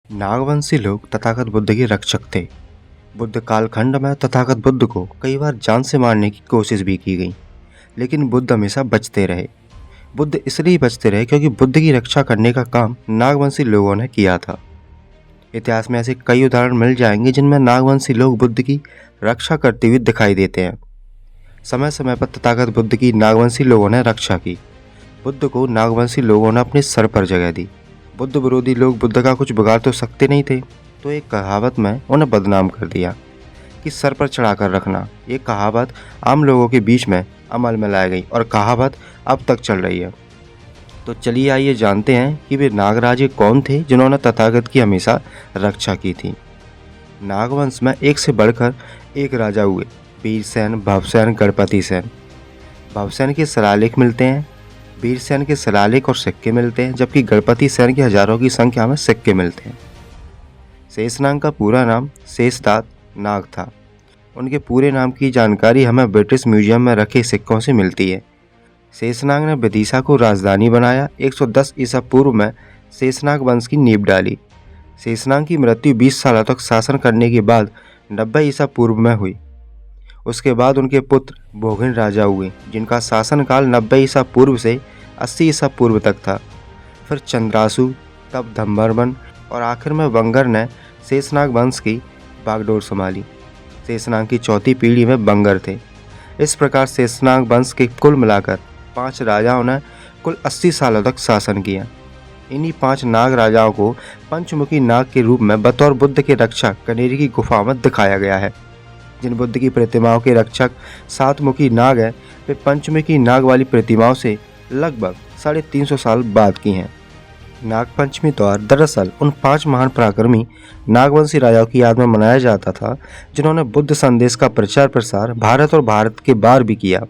नागवंशी लोग तथागत बुद्ध के रक्षक थे। बुद्ध कालखंड में तथागत बुद्ध को कई बार जान से मारने की कोशिश भी की गई, लेकिन बुद्ध हमेशा बचते रहे। बुद्ध इसलिए बचते रहे क्योंकि बुद्ध की रक्षा करने का काम नागवंशी लोगों ने किया था। इतिहास में ऐसे कई उदाहरण मिल जाएंगे जिनमें नागवंशी लोग बुद्ध की रक्षा करते हुए दिखाई देते हैं। समय समय पर तथागत बुद्ध की नागवंशी लोगों ने रक्षा की। बुद्ध को नागवंशी लोगों ने अपने सर पर जगह दी। बुद्ध विरोधी लोग बुद्ध का कुछ बिगाड़ तो सकते नहीं थे, तो एक कहावत में उन्हें बदनाम कर दिया कि सर पर चढ़ाकर रखना। ये कहावत आम लोगों के बीच में अमल में लाई गई और कहावत अब तक चल रही है। तो चलिए आइए जानते हैं कि वे नागराजे कौन थे जिन्होंने तथागत की हमेशा रक्षा की थी। नागवंश में एक से बढ़कर एक राजा हुए, वीरसेन, भवसेन, गणपति सेन। भवसेन के शिलालेख मिलते हैं, वीरसेन के शिलालेख और सिक्के मिलते हैं, जबकि गणपति सेन के हजारों की संख्या में सिक्के मिलते हैं। शेषनाग का पूरा नाम शेषदात नाग था। उनके पूरे नाम की जानकारी हमें ब्रिटिश म्यूजियम में रखे सिक्कों से मिलती है। शेषनाग ने विदिशा को राजधानी बनाया। 110 ईसा पूर्व में शेषनाग वंश की नींव डाली। शेषनाग की मृत्यु 20 सालों तक शासन करने के बाद 90 ईसा पूर्व में हुई। उसके बाद उनके पुत्र भोगिन राजा हुए, जिनका शासनकाल 90 ईसा पूर्व से 80 ईसा पूर्व तक था। फिर चंद्रासु, तब धम्मरवन और आखिर में बंगर ने शेषनाग वंश की बागडोर संभाली। शेषनाग की चौथी पीढ़ी में बंगर थे। इस प्रकार शेषनाग वंश के कुल मिलाकर 5 राजाओं ने कुल 80 सालों तक शासन किया। इन्हीं 5 नाग राजाओं को पंचमुखी नाग के रूप में बतौर बुद्ध के रक्षक कनेरी की गुफा में दिखाया गया है। जिन बुद्ध की प्रतिमाओं के रक्षक 7 मुखी नाग हैं, वे पंचमुखी नाग वाली प्रतिमाओं से लगभग 350 साल बाद की हैं। नागपंचमी त्योहार दरअसल उन 5 महान पराक्रमी नागवंशी राजाओं की याद में मनाया जाता था जिन्होंने बुद्ध संदेश का प्रचार प्रसार भारत और भारत के बाहर भी किया।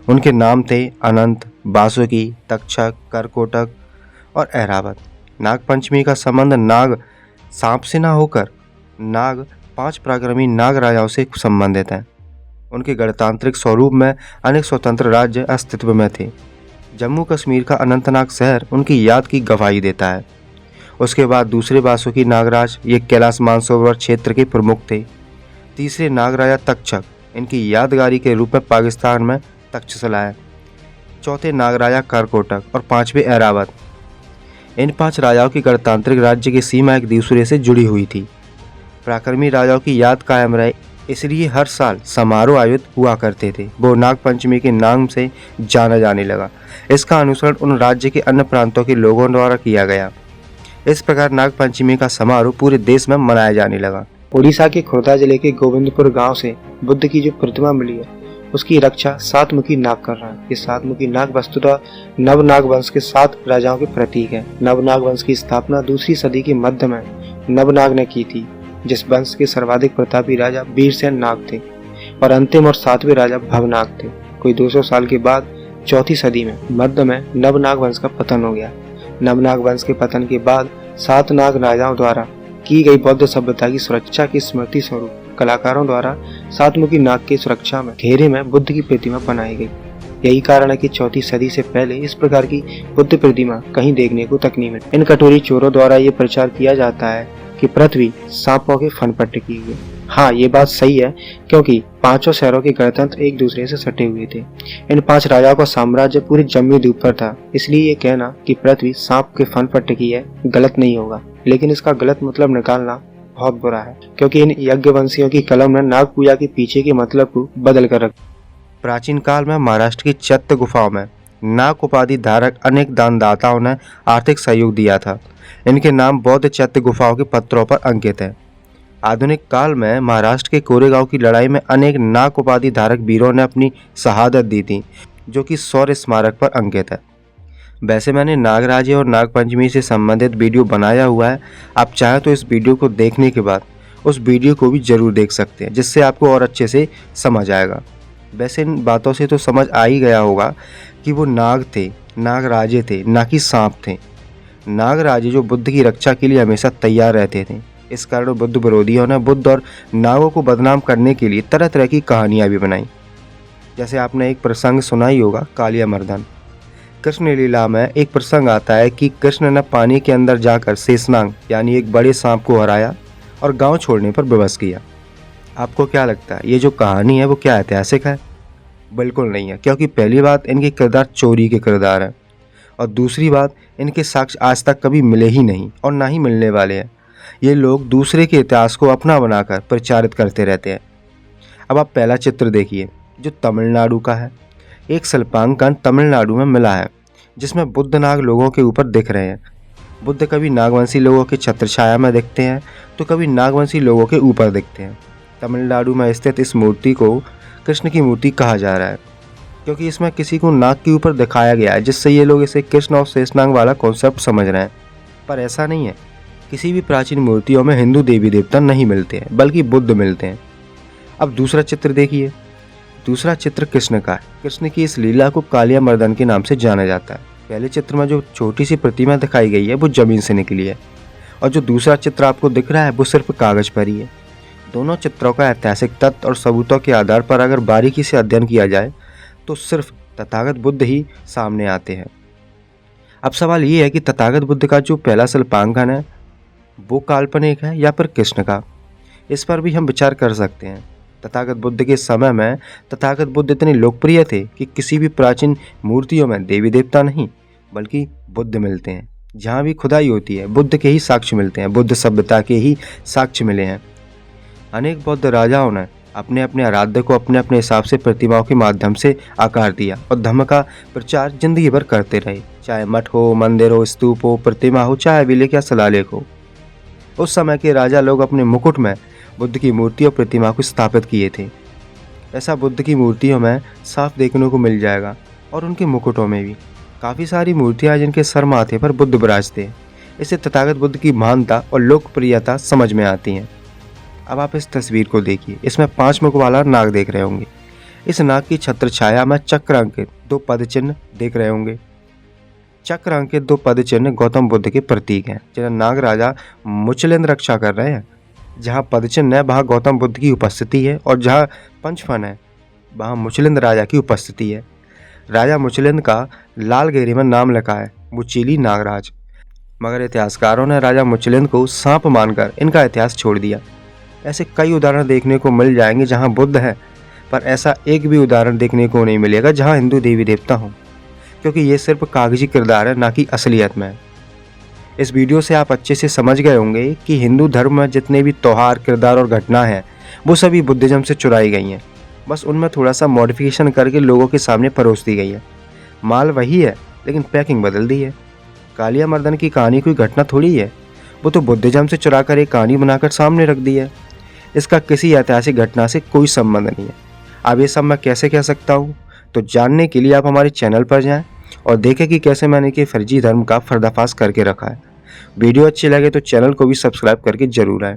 उनके नाम थे अनंत, वासुकी, तक्षक, करकोटक और ऐरावत। नागपंचमी का संबंध नाग सांप से न होकर नाग 5 पराक्रमी नाग राजाओं से संबंधित है। उनके गणतांत्रिक स्वरूप में अनेक स्वतंत्र राज्य अस्तित्व में थे। जम्मू कश्मीर का अनंतनाग शहर उनकी याद की गवाही देता है। उसके बाद दूसरे वासुकी नागराज, ये कैलाश मानसरोवर क्षेत्र के प्रमुख थे। तीसरे नागराजा तक्षक, इनकी यादगारी के रूप में पाकिस्तान में तक्षशिला है। चौथे नागराजा करकोटक और 5वें ऐरावत। इन 5 राजाओं की गणतांत्रिक राज्य की सीमा एक दूसरे से जुड़ी हुई थी। पराक्रमी राजाओं की याद कायम रहे, इसलिए हर साल समारोह आयोजित हुआ करते थे। वो नागपंचमी के नाम से जाना जाने लगा। इसका अनुसरण उन राज्य के अन्य प्रांतों के लोगों द्वारा किया गया। इस प्रकार नागपंचमी का समारोह पूरे देश में मनाया जाने लगा। उड़ीसा के खुर्दा जिले के गोविंदपुर गांव से बुद्ध की जो प्रतिमा मिली है, उसकी रक्षा 7 मुखी नाग कर रहा है। ये 7 मुखी नाग वस्तुतः नवनाग वंश के 7 राजाओं के प्रतीक है। नवनाग वंश की स्थापना 2वीं सदी के मध्य में नवनाग ने की थी, जिस वंश के सर्वाधिक प्रतापी राजा वीरसेन नाग थे और अंतिम और 7वें राजा भवनाग थे। कोई 200 साल के बाद 4वीं सदी में मध्य में नवनाग वंश का पतन हो गया। नवनाग वंश के पतन के बाद 7 नाग राजाओं द्वारा की गई बौद्ध सभ्यता की सुरक्षा की स्मृति स्वरूप कलाकारों द्वारा 7 मुखी नाग की सुरक्षा में घेरे में बुद्ध की प्रतिमा बनाई गई। यही कारण है कि 4वीं सदी से पहले इस प्रकार की बुद्ध प्रतिमा कहीं देखने को तक नहीं मिली। इन कटोरी चोरों द्वारा ये प्रचार किया जाता है कि पृथ्वी सांपों के फन पर टिकी हुई है। हाँ, ये बात सही है, क्योंकि 5 शहरों के गणतंत्र एक दूसरे से सटे हुए थे। इन 5 राजाओं का साम्राज्य पूरे जम्मू द्वीप पर था, इसलिए ये कहना कि पृथ्वी सांप के फन पर टिकी है गलत नहीं होगा। लेकिन इसका गलत मतलब निकालना बहुत बुरा है, क्योंकि इन यज्ञवंशियों की कलम ने नाग पूजा के पीछे के मतलब को बदल कर रखा। प्राचीन काल में महाराष्ट्र की चैत्य गुफाओं में नाग उपाधि धारक अनेक दानदाताओं ने आर्थिक सहयोग दिया था। इनके नाम बौद्ध चैत्य गुफाओं के पत्रों पर अंकित है। आधुनिक काल में महाराष्ट्र के कोरेगांव की लड़ाई में अनेक नाग उपाधि धारक वीरों ने अपनी शहादत दी थी, जो कि शौर्य स्मारक पर अंकित है। वैसे मैंने नागराजे और नागपंचमी से संबंधित वीडियो बनाया हुआ है। आप चाहें तो इस वीडियो को देखने के बाद उस वीडियो को भी जरूर देख सकते हैं, जिससे आपको और अच्छे से समझ आएगा। वैसे इन बातों से तो समझ आ ही गया होगा कि वो नाग थे, नागराजे थे, ना कि सांप थे। नागराजे जो बुद्ध की रक्षा के लिए हमेशा तैयार रहते थे। इस कारण बुद्ध विरोधियों ने बुद्ध और नागों को बदनाम करने के लिए तरह तरह की कहानियां भी बनाई। जैसे आपने एक प्रसंग सुना ही होगा, कालिया मर्दन। कृष्ण लीला में एक प्रसंग आता है कि कृष्ण ने पानी के अंदर जाकर शेषनाग यानी एक बड़े सांप को हराया और गांव छोड़ने पर विवश किया। आपको क्या लगता है ये जो कहानी है वो क्या ऐतिहासिक है? बिल्कुल नहीं है, क्योंकि पहली बात इनके किरदार चोरी के किरदार हैं और दूसरी बात इनके साक्ष्य आज तक कभी मिले ही नहीं और ना ही मिलने वाले हैं। ये लोग दूसरे के इतिहास को अपना बनाकर प्रचारित करते रहते हैं। अब आप पहला चित्र देखिए जो तमिलनाडु का है। एक शिल्पांकन तमिलनाडु में मिला है जिसमें बुद्ध नाग लोगों के ऊपर दिख रहे हैं। बुद्ध कभी नागवंशी लोगों के छत्र छाया में दिखते हैं तो कभी नागवंशी लोगों के ऊपर दिखते हैं। तमिलनाडु में स्थित इस मूर्ति को कृष्ण की मूर्ति कहा जा रहा है क्योंकि इसमें किसी को नाग के ऊपर दिखाया गया है, जिससे ये लोग इसे कृष्ण और शेषनाग वाला कॉन्सेप्ट समझ रहे हैं। पर ऐसा नहीं है। किसी भी प्राचीन मूर्तियों में हिंदू देवी देवता नहीं मिलते हैं बल्कि बुद्ध मिलते हैं। अब दूसरा चित्र देखिए। दूसरा चित्र कृष्ण का है। कृष्ण की इस लीला को कालिया मर्दन के नाम से जाना जाता है। पहले चित्र में जो छोटी सी प्रतिमा दिखाई गई है वो जमीन से निकली है और जो दूसरा चित्र आपको दिख रहा है वो सिर्फ कागज पर ही है। दोनों चित्रों का ऐतिहासिक तथ्य और सबूतों के आधार पर अगर बारीकी से अध्ययन किया जाए तो सिर्फ तथागत बुद्ध ही सामने आते हैं। अब सवाल ये है कि तथागत बुद्ध का जो पहला शिल्पांकन है वो काल्पनिक है या फिर कृष्ण का। इस पर भी हम विचार कर सकते हैं। तथागत बुद्ध के समय में तथागत बुद्ध इतने लोकप्रिय थे कि किसी भी प्राचीन मूर्तियों में देवी देवता नहीं बल्कि बुद्ध मिलते हैं। जहाँ भी खुदाई होती है बुद्ध के ही साक्ष्य मिलते हैं, बुद्ध सभ्यता के ही साक्ष्य मिले हैं। अनेक बौद्ध राजाओं ने अपने अपने आराध्य को अपने अपने हिसाब से प्रतिमाओं के माध्यम से आकार दिया और धर्म का प्रचार जिंदगी भर करते रहे, चाहे मठ हो, मंदिर हो, स्तूप हो, प्रतिमा हो, चाहे अभिलेख या शिलालेख हो। उस समय के राजा लोग अपने मुकुट में बुद्ध की मूर्ति और प्रतिमा को स्थापित किए थे। ऐसा बुद्ध की मूर्तियों में साफ देखने को मिल जाएगा और उनके मुकुटों में भी काफ़ी सारी मूर्तियाँ जिनके सर माथे पर बुद्ध विराजते। इससे तथागत बुद्ध की महानता और लोकप्रियता समझ में आती है। अब आप इस तस्वीर को देखिए। इसमें 5 मुख वाला नाग देख रहे होंगे। इस नाग की छत्र छाया में चक्र अंकित 2 पद चिन्ह देख रहे होंगे। चक्र अंकित 2 पद चिन्ह गौतम बुद्ध के प्रतीक हैं जिन्हें नाग राजा मुचलिंद रक्षा कर रहे हैं। जहाँ पद चिन्ह है वहाँ गौतम बुद्ध की उपस्थिति है और जहाँ पंचफन है वहाँ मुचलिंद राजा की उपस्थिति है। राजा मुचलिंद का लाल घेरे में नाम लिखा है मुचीली नागराज, मगर इतिहासकारों ने राजा मुचलिंद को सांप मानकर इनका इतिहास छोड़ दिया। ऐसे कई उदाहरण देखने को मिल जाएंगे जहाँ बुद्ध है, पर ऐसा एक भी उदाहरण देखने को नहीं मिलेगा जहाँ हिंदू देवी देवता हों, क्योंकि ये सिर्फ कागजी किरदार है ना कि असलियत में। इस वीडियो से आप अच्छे से समझ गए होंगे कि हिंदू धर्म में जितने भी त्योहार, किरदार और घटना हैं वो सभी बुद्धिज्म से चुराई गई हैं। बस उनमें थोड़ा सा मॉडिफिकेशन करके लोगों के सामने परोस दी गई है। माल वही है लेकिन पैकिंग बदल दी है। कालिया मर्दन की कहानी कोई घटना थोड़ी है, वो तो बुद्धिज्म से चुरा कर एक कहानी बनाकर सामने रख दी है। इसका किसी ऐतिहासिक घटना से कोई संबंध नहीं है। अब ये सब मैं कैसे कह सकता हूँ, तो जानने के लिए आप हमारे चैनल पर जाएं और देखें कि कैसे मैंने कि फर्जी धर्म का पर्दाफाश करके रखा है। वीडियो अच्छी लगे तो चैनल को भी सब्सक्राइब करके जरूर आएं।